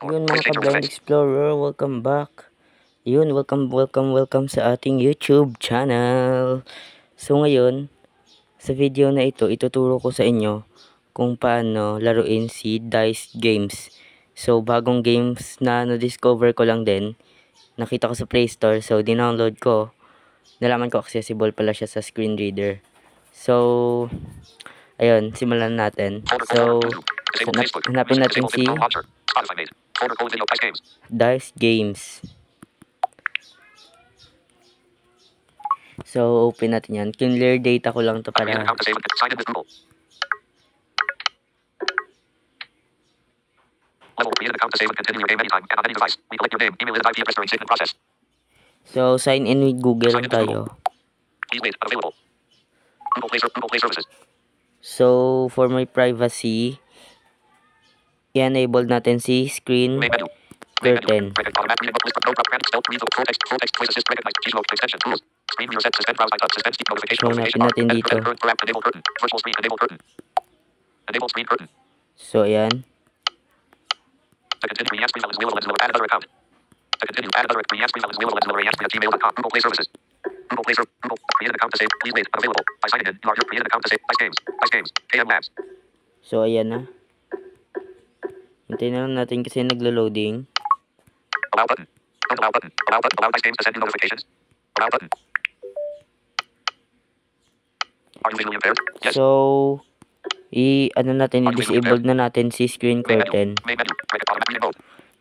Yun mga ka-Blind Explorer, welcome back. Yun, welcome sa ating YouTube channel. So ngayon, sa video na ito, ituturo ko sa inyo kung paano laruin si Dice Games. So bagong games na na-discover ko lang din. Nakita ko sa Play Store, so dinownload ko. Nalaman ko accessible pala siya sa screen reader. So, ayun, simulan natin. So, hanapin natin si Dice Games. So, open natin yan. Clear data ko lang to para... So, sign in with Google tayo. So, for my privacy, i-enable natin si screen curtain. So, hanapin natin dito. So, ayan. So, ayan na. Hintayin na lang natin kasi naglo-loading. So, ano natin, i-disable na natin si screen curtain.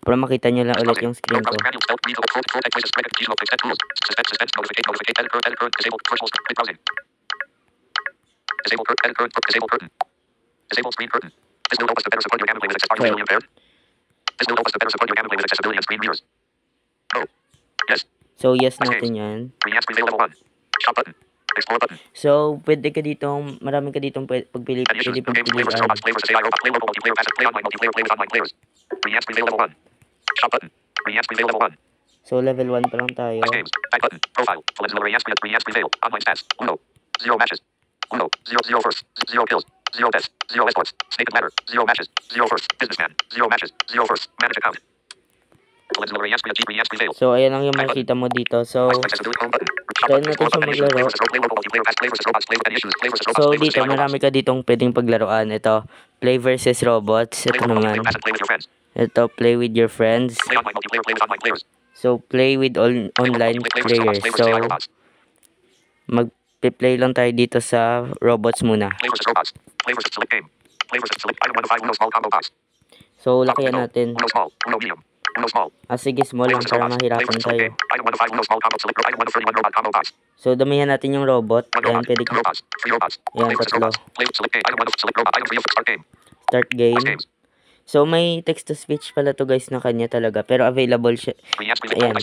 Para makita nyo lang ulit yung screen ko. So, yes natin yan. So, pwede ka ditong, marami ka ditong pagpili, pwede pang pilihan. So, level 1 pa lang tayo. So, ayan lang yung makikita mo dito. So, try natin siya maglaro. So, dito, marami ka ditong pwedeng paglaruan. Ito, play versus robots. Ito naman. Ito, play with your friends. So, play with online players. So, mag-play lang tayo dito sa robots muna. So, lakihan natin. Sige, small lang para mahirapan tayo. So, damihan natin yung robot. Ayan, pwede ka. Ayan, tatlo. Start game. So, may text-to-speech pala to guys na kanya talaga. Pero available siya. Ayan.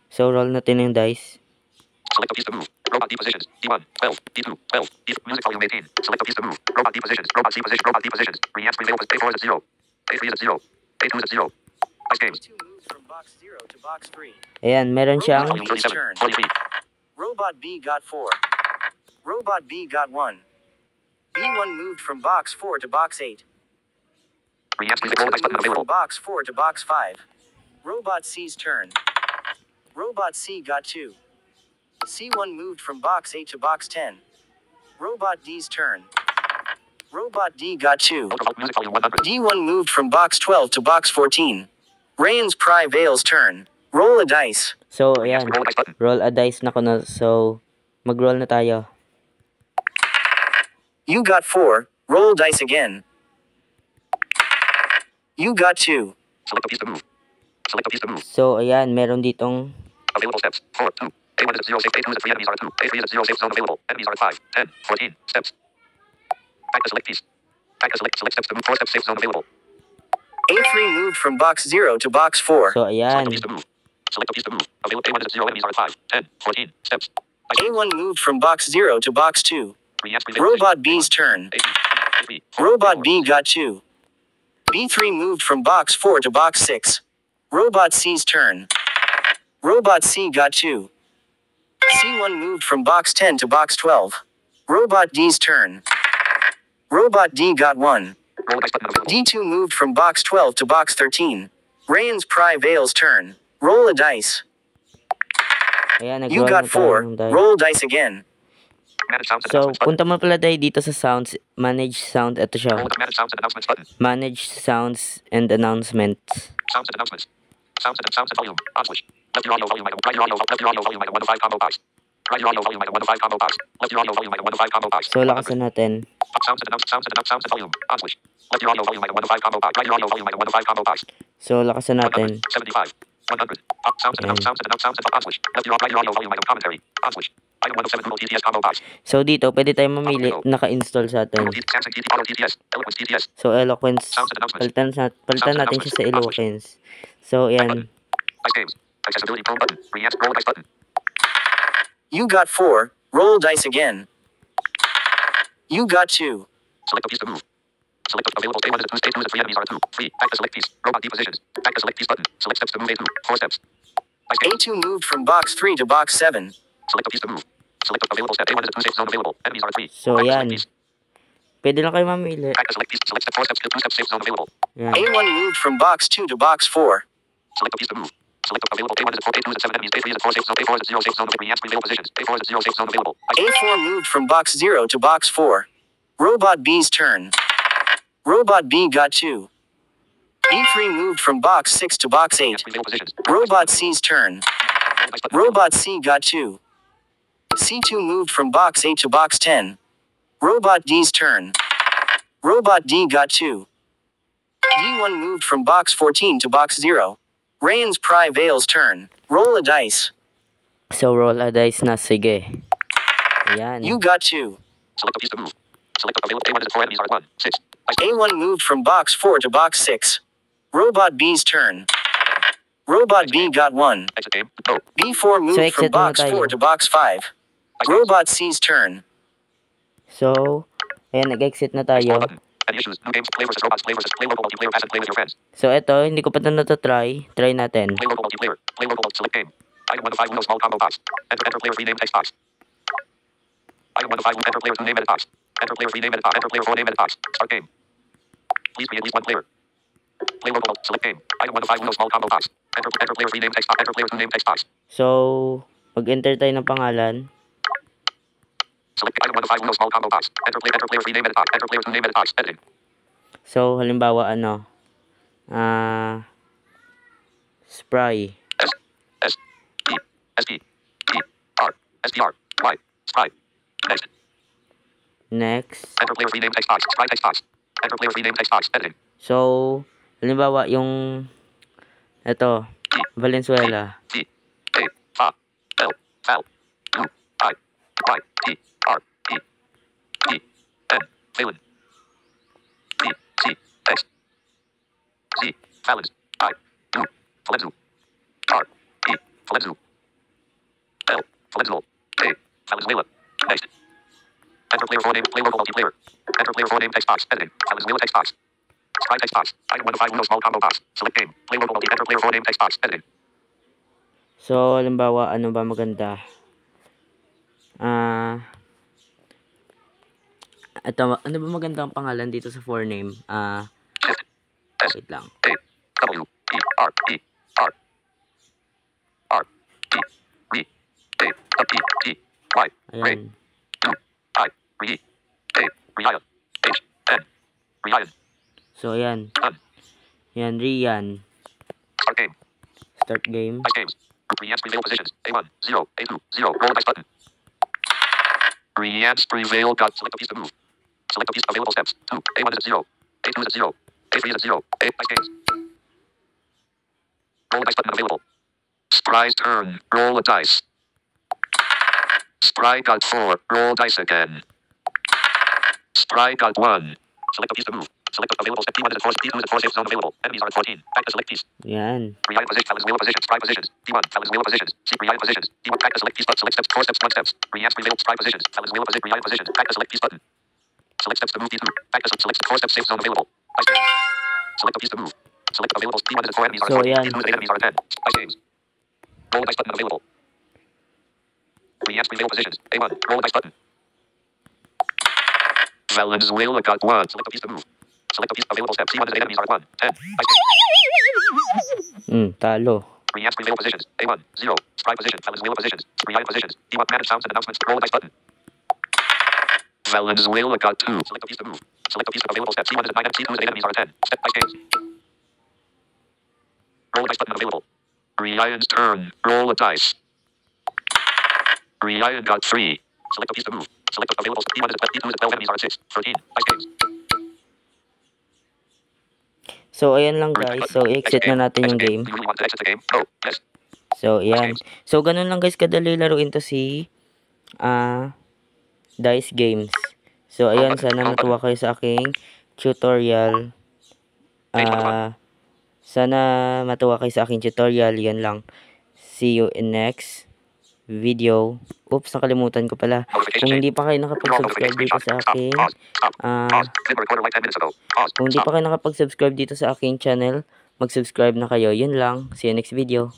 So, roll natin yung dice. Select a piece to move. Robot D positions. D1, 12, D2, 12. D music volume 18. Select a piece to move. Robot D positions. Robot C position. Robot D positions. React prevail. A4 is at 0. A3 is at 0. A2 is at 0. Ice games. Ayan, meron siyang... Robot B got 4. Robot B got 1. B1 moved from box 4 to box 8. React prevail. From box 4 to box 5. Robot C's turn. Robot C got 2. C1 moved from box 8 to box 10. Robot D's turn. Robot D got 2. D1 moved from box 12 to box 14. Ryan's Pry Vale's turn. Roll a dice. So, ayan. Roll a dice na ko na. So, mag-roll na tayo. You got 4. Roll dice again. You got 2. Select a piece to move. Select a piece to move. So, ayan. Meron ditong... Available steps. 4, 2. A1 is at 0, 6, A2 is at 3, enemies are at 2. A3 is at 0, safe zone available. Enemies are at 5, 10, 14, steps. Back to select piece. Back to select steps to move. 4 steps, safe zone available. A3 moved from box 0 to box 4. So, ayan. Select a piece to move. Select a piece to move. Available. A1 is at 0, enemies are at 5, 10, 14, steps. A1 moved from box 0 to box 2. Robot B's turn. A3. Robot B got 2. B3 moved from box 4 to box 6. Robot C's turn. Robot C got 2. C1 moved from box 10 to box 12. Robot D's turn. Robot D got 1. Roll a dice button available. D2 moved from box 12 to box 13. Ryan's Pry Vale's turn. Roll a dice. Ayan, You nag-roll got na tayo 4. ng die. Roll dice again. Manage sounds and So, announcements button. punta mo pala tayo dito sa sounds, manage sound, ito siya. Roll a manage sounds and announcements button. Manage sounds and announcements. Sounds and announcements. Sounds and volume. On switch. Left your audio volume item. Right your audio volume item 1 to 5 combo box. Right your audio volume item 1 to 5 combo box. Left your audio volume item 1 to 5 combo box. So, lakasan natin. Sounds and volume. On switch. Left your audio volume item 1 to 5 combo box. Right your audio volume item 1 to 5 combo box. So, lakasan 100. natin. 75. 100. Sounds and on switch. Left your audio volume item commentary. On switch. Item 1 of 7 Google TTS combo box. So, dito, pwede tayong mamili. Naka-install sa atin. Google Samsung TT Auto TTS. Eloquence TTS. So, Eloquence. Sounds and announcements. Palitan natin siya sa Eloquence. So, yan. Dice games. Accessibility prone button. Re-answer. Roll a dice button. You got 4. Roll dice again. You got 2. Select a piece to move. Select available. A1 is 2. Stay 2 is 3 enemies are 2. 3. Back to select piece. Robot depositions. Back to select piece button. Select steps to move A2. 4 steps. Dice games. A2 moved from box 3 to box 7. Select a piece to move. Select available step. A1 is 2 safe zone available. Enemies are 3. So, Back to select yan. piece. Pwede lang kayo mamili. Back to select piece. Select step 4 steps. 2 steps safe zone available. Yan. A1 moved from box 2 to box 4. Select a piece to move. Select available. A1 is 4. A2 is 7 enemies. A3 is 4 safe zone. A4 is 0 safe zone. Re-answer available positions. A4 is 0 safe zone available. A4 moved from box 0 to box 4. Robot B's turn. Robot B got 2. B3 moved from box 6 to box 8. Re-answer available positions. Robot C's turn. Roll a dice button. Robot C got 2. C2 moved from box 8 to box 10. Robot D's turn. Robot D got 2. D1 moved from box 14 to box 0. Ryan's Pry Vale's turn. Roll a dice. So, roll a dice na. Sige. Ayan. You got 2. Select a piece to move. Select available. A1 is 4 enemies are 1. 6. Dice games. A1 moved from box 4 to box 6. Robot B's turn. Robot B got 1. Exit game. Go. B4 moved exit from muna box tayo. 4 to box 5. Dice games. Robot C's turn. So, ayan, nag-exit na Explore tayo. button. Any issues? New games. Play versus robots. Play versus play local multiplayer. Pass and play with your friends. So, ito, hindi ko pa ito natatry. Try natin. Play local multiplayer. Play local. Select game. Item 1 to 5 Uno small combo box. Enter player 3 name text box. Item 1 to 5 enter player 2 name edit box. Enter player 3 name edit box. Enter player 4 name edit box. Start game. Please create at least 1 player. Play local. Select game. Item 1 to 5 Uno small combo box. Enter player 3 name text box. Enter player 2 name text box. So, mag-enter tayo ng pangalan. Select item 1 to 5 Uno small combo box. Enter player 3 name edit box. Enter player 2 name edit box. Editing. So, halimbawa, Spry. S S E S P E R S P R Y Spry. Next. Next. Enter player 3 name text box. Spry text box. Enter player 3 name text box. Editing. So, halimbawa, yung, ito, Valenzuela. T A F L Val U I Y T R E E N Valen D C X Z Valens I U Valenzu R E Valenzu L Valenzuela A Valenzuela. Next. Enter player 4 name. Play local multiplayer. Enter player 4 name text box. Editing. Valenzuela text box. Spy text box. Item 1 to 5 Uno small combo box. Select game. Play local multi. Enter player 4 name text box. Editing. So, halimbawa, ano ba maganda? Ito, ano ba magandang pangalan dito sa forename? Shift. S Wait lang. A W E R E R R E R E A W E T Y Ray Ayan. U I R E A Ryan H N Ryan So, ayan. Done. Yan, Rian. Start game. Start game. Dice games. Reance prevail positions. A1 0 A2 0. Roll the dice button. Reance prevail. Got select a piece to move. Select a piece available steps. 2 A1 is 0. A2 is 0. A3 is 0. A dice games. Roll the dice button available. Spry's turn. Roll a dice. Spry got 4. Roll dice again. Spry got 1. Select a piece to move. Select available step. D1 is 4. D2 is 4 safe zone available. Enemies are at 14. Back to select piece. Yan. Realign position. Valenzuela positions. Spry positions. D1. Valenzuela positions. C. Realign positions. D1. Back to select piece. Select steps. 4 steps. 1 steps. Reance prevail. Spry positions. Valenzuela position. Realign positions. Back to select piece button. Select steps to move. D2. Back to select 4 steps. Safe zone available. Dice games. Select a piece to move. Select available. D1 is 4 enemies are at So, 14. yan. D2 is 8 enemies are at 10. Dice games. Roll the dice button available. Reance prevail positions. A1. Roll the dice button. Valenzuela got 1. Select a piece to move. Select the piece. Available step. C1 is 8 enemies are at 1. 10. Ice King. Talo. Re-ask available positions. A1. 0. Sprite position. Valenzuela positions. Re-item positions. D1. Manage sounds and announcements. Roll the dice button. Valenzuela got 2. Select the piece to move. Select the piece of available step. C1 is at 9. C2 is at 8 enemies are at 10. Step Ice Games. Roll the dice button available. Ryan's turn. Roll a dice. Ryan got 3. Select the piece to move. Select the available step. D1 is at 12. D2 is at 12 enemies are at 6. 13. Ice Games. So, ayan lang guys. So, exit na natin yung game. Do you really want to exit the game? No. Yes. So, ayan. So, ganun lang guys kadali laruin to si Dice Games. So, ayan. Sana natuwa kayo sa aking tutorial. Sana matuwa kayo sa aking tutorial. Yan lang. See you in next video. Oops, nakalimutan ko pala. Kung hindi pa kayo nakapag-subscribe dito sa aking kung hindi pa kayo nakapag-subscribe dito sa aking channel, mag-subscribe na kayo. Yun lang. See you next video.